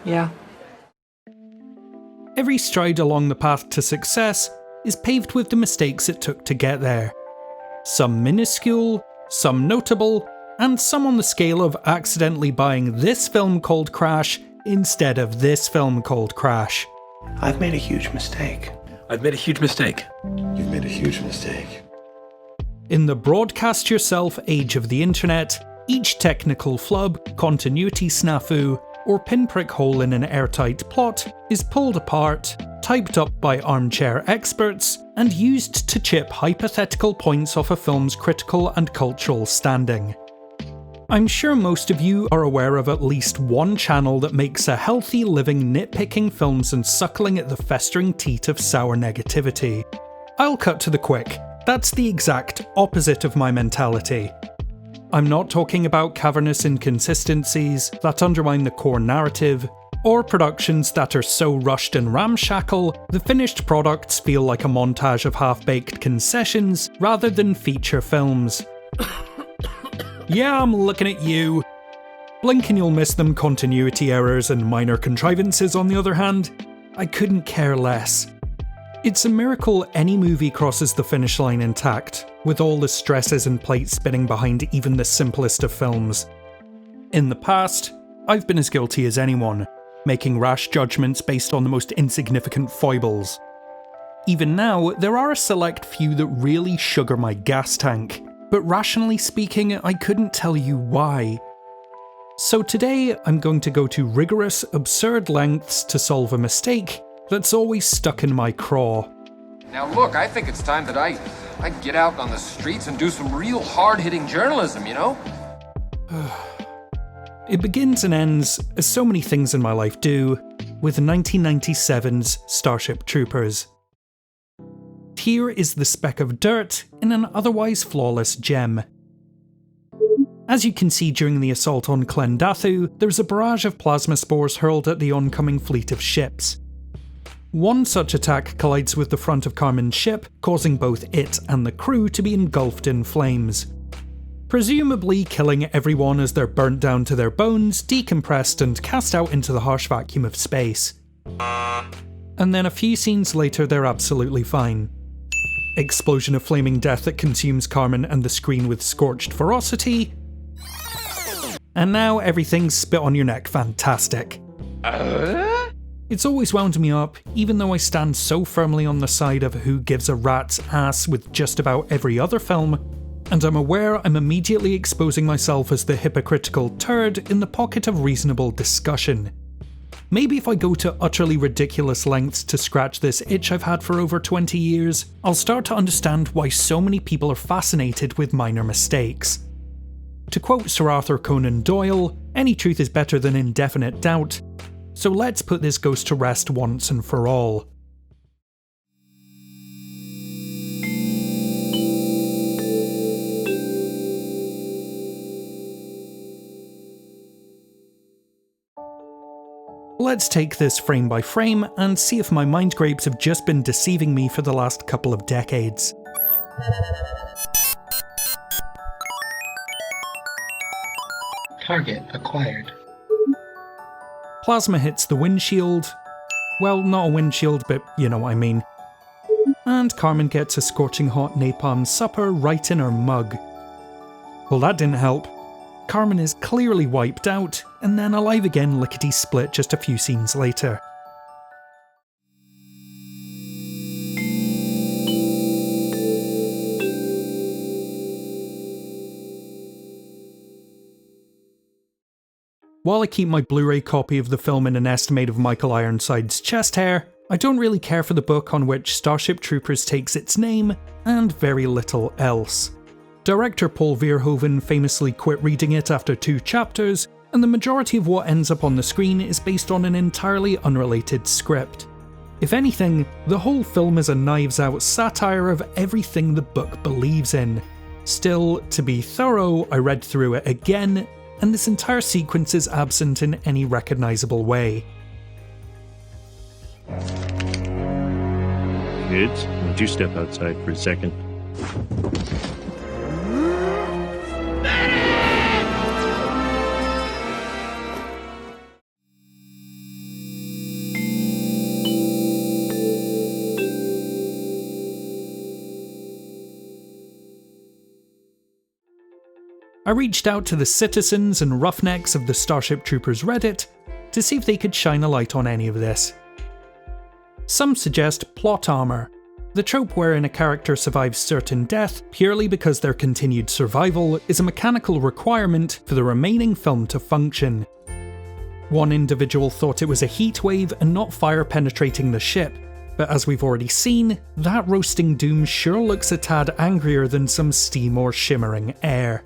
Yeah. Every stride along the path to success is paved with the mistakes it took to get there. Some minuscule, some notable, and some on the scale of accidentally buying this film called Crash instead of this film called Crash. I've made a huge mistake. I've made a huge mistake. You've made a huge mistake. In the broadcast yourself age of the internet, each technical flub, continuity snafu, or pinprick hole in an airtight plot is pulled apart, typed up by armchair experts, and used to chip hypothetical points off a film's critical and cultural standing. I'm sure most of you are aware of at least one channel that makes a healthy living nitpicking films and suckling at the festering teat of sour negativity. I'll cut to the quick. That's the exact opposite of my mentality. I'm not talking about cavernous inconsistencies that undermine the core narrative, or productions that are so rushed and ramshackle, the finished products feel like a montage of half-baked concessions rather than feature films. Yeah, I'm looking at you. Blink and you'll miss them continuity errors and minor contrivances on the other hand. I couldn't care less. It's a miracle any movie crosses the finish line intact, with all the stresses and plates spinning behind even the simplest of films. In the past, I've been as guilty as anyone, making rash judgments based on the most insignificant foibles. Even now, there are a select few that really sugar my gas tank, but rationally speaking, I couldn't tell you why. So today, I'm going to go to rigorous, absurd lengths to solve a mistake that's always stuck in my craw. Now look, I think it's time that I get out on the streets and do some real hard-hitting journalism, you know? It begins and ends, as so many things in my life do, with 1997's Starship Troopers. Here is the speck of dirt in an otherwise flawless gem. As you can see during the assault on Klendathu, there's a barrage of plasma spores hurled at the oncoming fleet of ships. One such attack collides with the front of Carmen's ship, causing both it and the crew to be engulfed in flames, presumably killing everyone as they're burnt down to their bones, decompressed and cast out into the harsh vacuum of space. And then a few scenes later they're absolutely fine. Explosion of flaming death that consumes Carmen and the screen with scorched ferocity. And now everything's spit on your neck fantastic. It's always wound me up, even though I stand so firmly on the side of who gives a rat's ass with just about every other film, and I'm aware I'm immediately exposing myself as the hypocritical turd in the pocket of reasonable discussion. Maybe if I go to utterly ridiculous lengths to scratch this itch I've had for over 20 years, I'll start to understand why so many people are fascinated with minor mistakes. To quote Sir Arthur Conan Doyle, any truth is better than indefinite doubt, so let's put this ghost to rest once and for all. Let's take this frame by frame and see if my mind grapes have just been deceiving me for the last couple of decades. Target acquired. Plasma hits the windshield. Well, not a windshield, but you know what I mean. And Carmen gets a scorching hot napalm supper right in her mug. Well, that didn't help. Carmen is clearly wiped out, and then alive again lickety-split just a few scenes later. While I keep my Blu-ray copy of the film in an estimate of Michael Ironside's chest hair, I don't really care for the book on which Starship Troopers takes its name, and very little else. Director Paul Verhoeven famously quit reading it after 2 chapters, and the majority of what ends up on the screen is based on an entirely unrelated script. If anything, the whole film is a knives-out satire of everything the book believes in. Still, to be thorough, I read through it again, and this entire sequence is absent in any recognisable way. Kids, won't you step outside for a second? reached out to the citizens and roughnecks of the Starship Troopers Reddit to see if they could shine a light on any of this. Some suggest plot armor, the trope wherein a character survives certain death purely because their continued survival is a mechanical requirement for the remaining film to function. One individual thought it was a heat wave and not fire penetrating the ship, but as we've already seen, that roasting doom sure looks a tad angrier than some steam or shimmering air.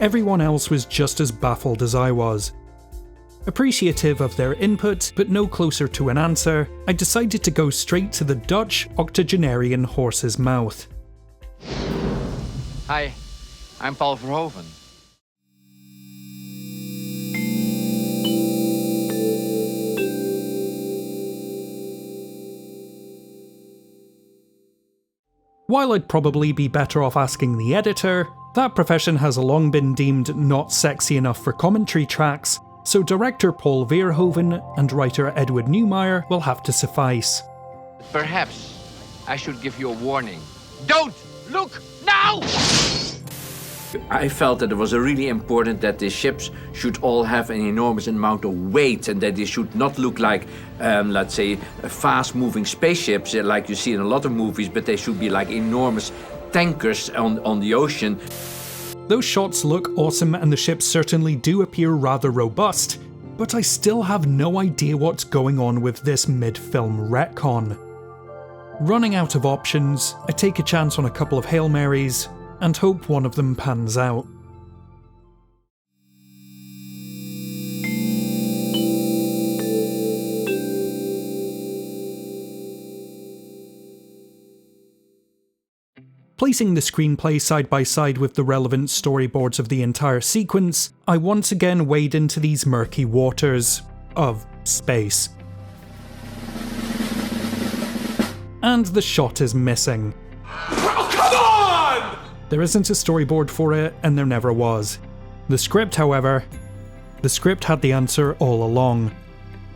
Everyone else was just as baffled as I was. Appreciative of their input, but no closer to an answer, I decided to go straight to the Dutch octogenarian horse's mouth. Hi, I'm Paul Verhoeven. While I'd probably be better off asking the editor, that profession has long been deemed not sexy enough for commentary tracks, so director Paul Verhoeven and writer Edward Neumeier will have to suffice. Perhaps I should give you a warning. Don't look now! I felt that it was really important that the ships should all have an enormous amount of weight and that they should not look like, let's say, fast-moving spaceships like you see in a lot of movies, but they should be like enormous tankers on the ocean. Those shots look awesome and the ships certainly do appear rather robust, but I still have no idea what's going on with this mid-film retcon. Running out of options, I take a chance on a couple of Hail Marys and hope one of them pans out. Placing the screenplay side by side with the relevant storyboards of the entire sequence, I once again wade into these murky waters of space. And the shot is missing. Oh, come on! There isn't a storyboard for it, and there never was. The script, however, had the answer all along.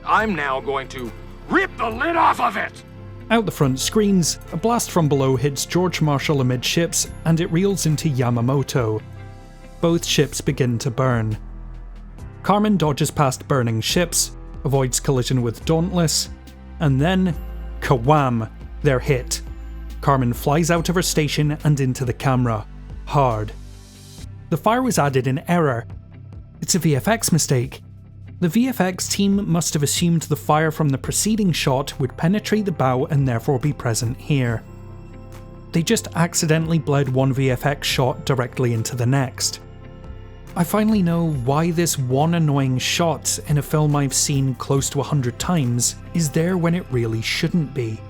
I'm now going to rip the lid off of it! Out the front screens, a blast from below hits George Marshall amidships and it reels into Yamamoto. Both ships begin to burn. Carmen dodges past burning ships, avoids collision with Dauntless, and then, kawam, they're hit. Carmen flies out of her station and into the camera. Hard. The fire was added in error. It's a VFX mistake. The VFX team must have assumed the fire from the preceding shot would penetrate the bow and therefore be present here. They just accidentally bled one VFX shot directly into the next. I finally know why this one annoying shot in a film I've seen close to 100 times is there when it really shouldn't be.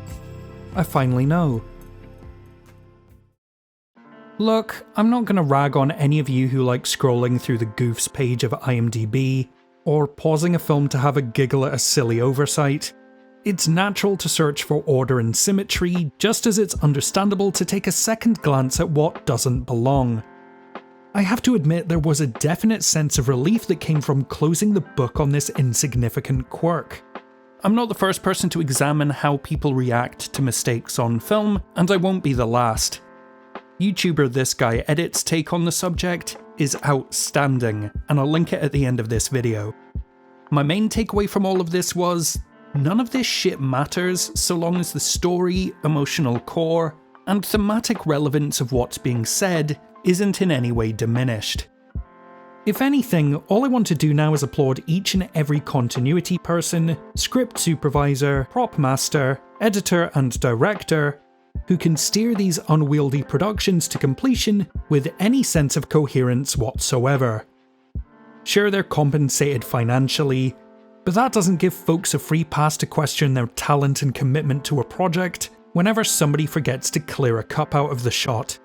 I finally know. Look, I'm not gonna rag on any of you who like scrolling through the Goofs page of IMDb, or pausing a film to have a giggle at a silly oversight. It's natural to search for order and symmetry, just as it's understandable to take a second glance at what doesn't belong. I have to admit there was a definite sense of relief that came from closing the book on this insignificant quirk. I'm not the first person to examine how people react to mistakes on film, and I won't be the last. YouTuber This Guy Edit's take on the subject is outstanding, and I'll link it at the end of this video. My main takeaway from all of this was, none of this shit matters so long as the story, emotional core, and thematic relevance of what's being said isn't in any way diminished. If anything, all I want to do now is applaud each and every continuity person, script supervisor, prop master, editor and director, who can steer these unwieldy productions to completion with any sense of coherence whatsoever. Sure, they're compensated financially, but that doesn't give folks a free pass to question their talent and commitment to a project whenever somebody forgets to clear a cup out of the shot.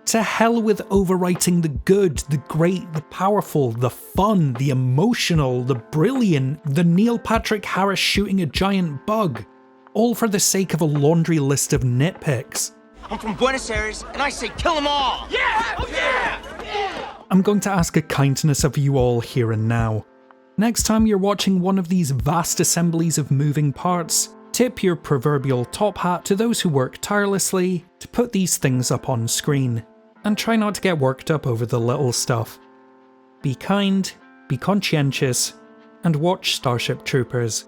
To hell with overwriting the good, the great, the powerful, the fun, the emotional, the brilliant, the Neil Patrick Harris shooting a giant bug. All for the sake of a laundry list of nitpicks. I'm from Buenos Aires, and I say kill them all! Yeah! Oh yeah! Yeah! I'm going to ask a kindness of you all here and now. Next time you're watching one of these vast assemblies of moving parts, tip your proverbial top hat to those who work tirelessly to put these things up on screen. and try not to get worked up over the little stuff. Be kind, be conscientious, and watch Starship Troopers.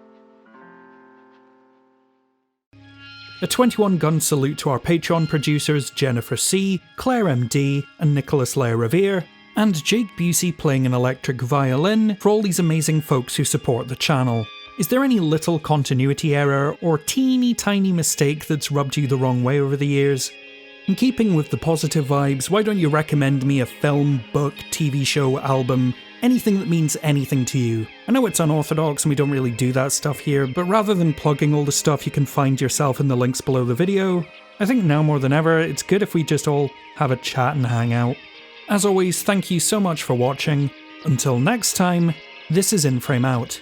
A 21-gun salute to our Patreon producers Jennifer C, Claire MD, and Nicholas Lair Revere, and Jake Busey playing an electric violin for all these amazing folks who support the channel. Is there any little continuity error or teeny tiny mistake that's rubbed you the wrong way over the years? In keeping with the positive vibes, why don't you recommend me a film, book, TV show, album, anything that means anything to you? I know it's unorthodox and we don't really do that stuff here, but rather than plugging all the stuff you can find yourself in the links below the video, I think now more than ever, it's good if we just all have a chat and hang out. As always, thank you so much for watching. Until next time, this is In Frame Out.